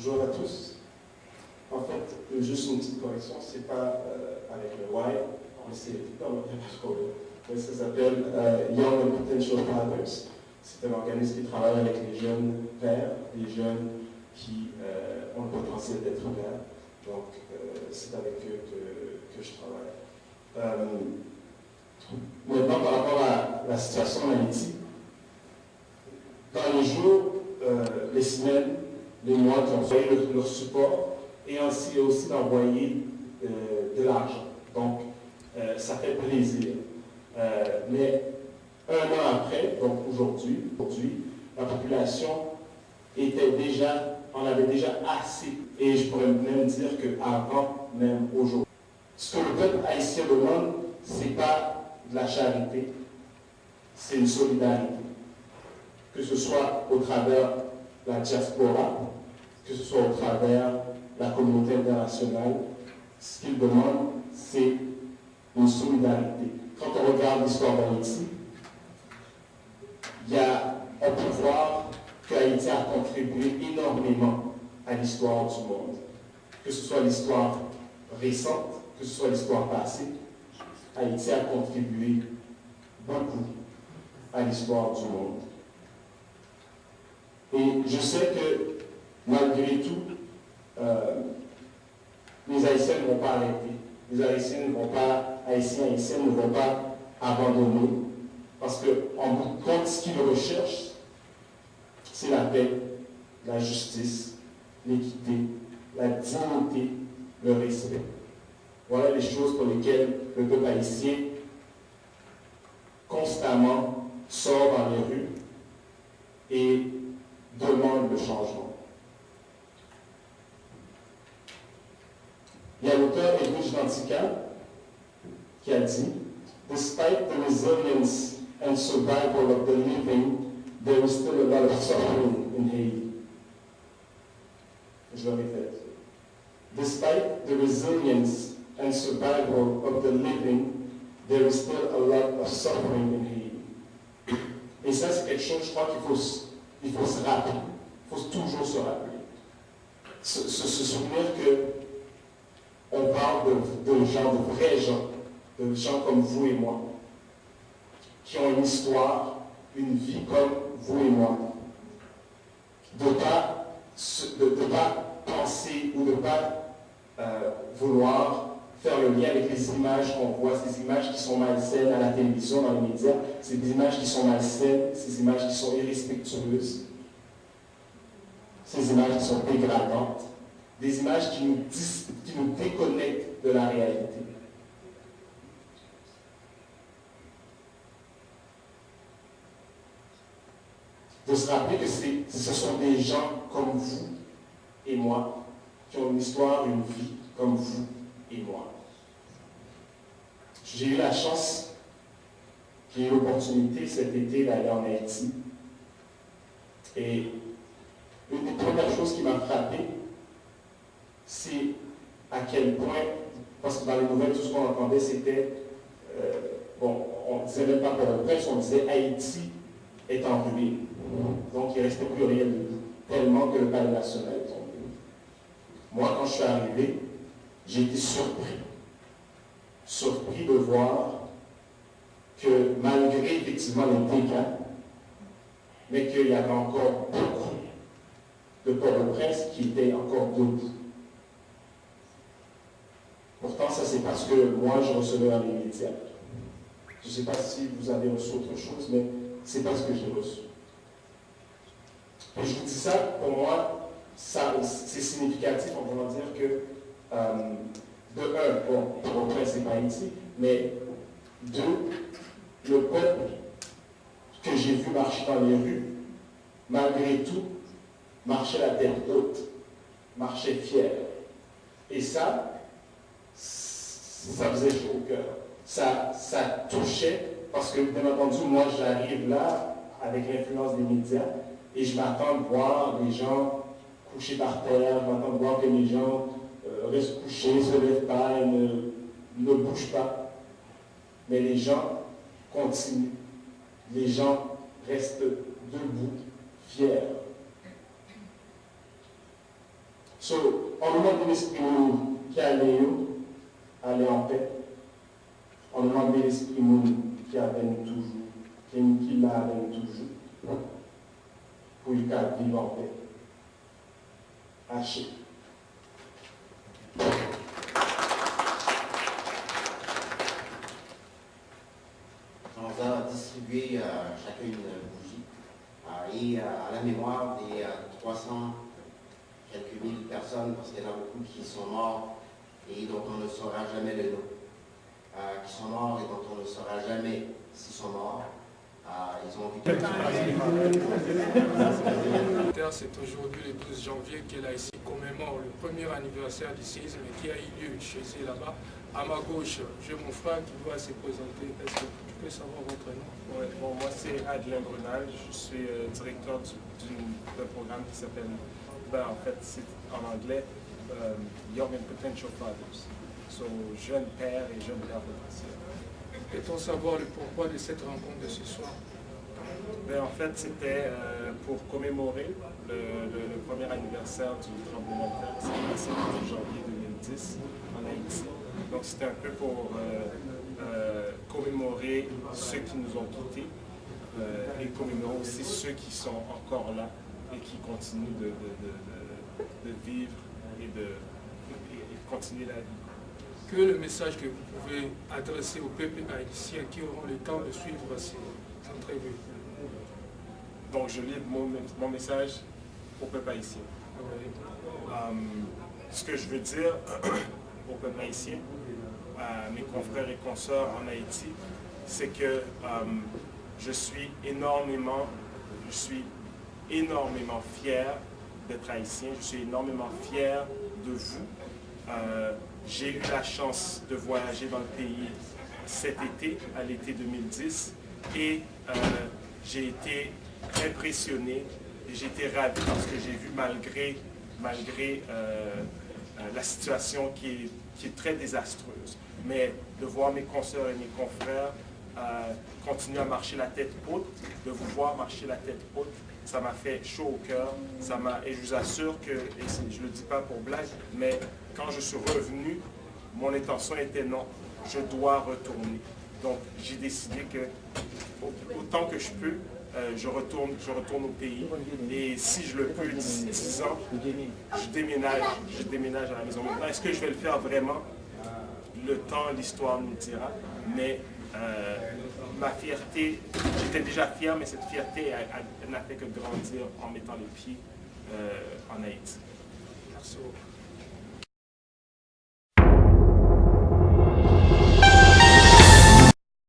Bonjour à tous. En fait, juste une petite correction, c'est pas avec le Y, mais c'est ça s'appelle Young and Potential Fathers. C'est un organisme qui travaille avec les jeunes pères, les jeunes qui ont le potentiel d'être pères. Donc, c'est avec eux que je travaille. Maintenant, par rapport à la situation en Haïti, dans les jours, les semaines, les mois qui ont fait leur support et aussi d'envoyer de l'argent. Donc, ça fait plaisir. Mais un an après, donc aujourd'hui, la population en avait déjà assez. Et je pourrais même dire qu'avant, même aujourd'hui. Ce que le peuple haïtien demande, ce n'est pas de la charité, c'est une solidarité. Que ce soit au travers de la diaspora, que ce soit au travers de la communauté internationale, ce qu'ils demandent, c'est une solidarité. Quand on regarde l'histoire d'Haïti, on peut voir qu'Haïti a contribué énormément à l'histoire du monde. Que ce soit l'histoire récente, que ce soit l'histoire passée, Haïti a contribué beaucoup à l'histoire du monde. Et je sais que, malgré tout, les Haïtiens ne vont pas arrêter. Les Haïtiens ne vont pas abandonner. Parce qu'en bout de compte, ce qu'ils recherchent, c'est la paix, la justice, l'équité, la dignité, le respect. Voilà les choses pour lesquelles le peuple haïtien constamment sort dans les rues et demande le changement. Il y a l'auteur Edwidge Danticat qui a dit « Despite the resilience and survival of the living, there is still a lot of suffering in Haiti. » Je le répète. « Despite the resilience and survival of the living, there is still a lot of suffering in Haiti. » Et ça, c'est quelque chose, je crois qu'il faut se rappeler. Il faut toujours se rappeler. Se souvenir qu'on parle de gens, de vrais gens, de gens comme vous et moi, qui ont une histoire, une vie comme vous et moi. De ne pas penser ou de ne pas vouloir faire le lien avec les images qu'on voit, ces images qui sont malsaines à la télévision, dans les médias, ces images qui sont malsaines, ces images qui sont irrespectueuses, ces images qui sont dégradantes, des images qui nous déconnectent de la réalité. De se rappeler que ce sont des gens comme vous et moi, qui ont une histoire, une vie comme vous et moi. J'ai eu la chance, j'ai eu l'opportunité cet été d'aller en Haïti. Et une des premières choses qui m'a frappé, c'est à quel point, parce que dans les nouvelles, tout ce qu'on entendait, c'était, on ne disait même pas pour le presse, on disait Haïti est en ruine. Donc il ne restait plus rien de tout, tellement que le palais national est tombé. Moi, quand je suis arrivé, j'ai été surpris de voir que malgré effectivement les dégâts, mais qu'il y avait encore beaucoup de Port-au-Prince qui étaient encore debout. Pourtant, ça c'est parce que moi je recevais dans les médias. Je ne sais pas si vous avez reçu autre chose, mais c'est pas ce que j'ai reçu. Et je vous dis ça, pour moi, c'est significatif, on pourra dire que de un, bon, Port-au-Prince c'est pas Haïti, mais deux, le peuple que j'ai vu marcher dans les rues, malgré tout, marchait la tête haute, marchait fier. Et ça faisait chaud au cœur. Ça touchait, parce que, bien entendu, moi, j'arrive là, avec l'influence des médias, et je m'attends de voir les gens couchés par terre, je m'attends de voir que les gens restent couchés, ne se lèvent pas, ne bougent pas. Mais les gens continuent. Les gens restent debout, fiers. So, on demande l'esprit qui allait en paix. On demande l'esprit qui avait nous toujours, qui l'a avec nous toujours, pour qu'il vive en paix. Haché. On va distribuer chacun une bougie et à la mémoire des 300 quelques mille personnes, parce qu'il y en a beaucoup qui sont morts et dont on ne saura jamais le nom, qui sont morts et dont on ne saura jamais s'ils sont morts. Ils ont vécu. C'est aujourd'hui le 12 janvier qu'elle a ici commémore le premier anniversaire du séisme qui a eu lieu chez eux là-bas. À ma gauche, j'ai mon frère qui doit se présenter. Est-ce que tu peux savoir votre nom? Ouais, bon, moi c'est Adrien Brunal, je suis directeur d'un programme qui s'appelle, en fait c'est en anglais, Young and Potential Fathers. So, jeunes pères et jeunes pères potentiels. Peut-on savoir le pourquoi de cette rencontre de ce soir? En fait, c'était pour commémorer le premier anniversaire du tremblement de terre qui s'est passé le 12 janvier 2010 en Haïti. Donc c'était un peu pour commémorer ceux qui nous ont quittés et commémorer aussi ceux qui sont encore là et qui continuent de vivre et de continuer la vie. Que le message que vous pouvez adresser au peuple haïtien qui auront le temps de suivre ces entrevues? Donc je livre mon message au peuple haïtien. Ce que je veux dire au peuple haïtien, à mes confrères et consoeurs en Haïti, c'est que je suis énormément fier d'être haïtien, je suis énormément fier de vous. J'ai eu la chance de voyager dans le pays cet été, à l'été 2010, et j'ai été impressionné et j'ai été ravi parce que j'ai vu malgré la situation qui est très désastreuse, mais de voir mes consoeurs et mes confrères continuer à marcher la tête haute, de vous voir marcher la tête haute, ça m'a fait chaud au cœur, et je vous assure que, et je ne le dis pas pour blague, mais quand je suis revenu, mon intention était non, je dois retourner. Donc j'ai décidé que autant que je peux, je retourne au pays, et si je le peux d'ici 10 ans, je déménage à la maison. Maintenant, est-ce que je vais le faire vraiment? Le temps, l'histoire nous dira, mais ma fierté, j'étais déjà fier, mais cette fierté n'a fait que grandir en mettant les pieds en Haïti. Merci beaucoup.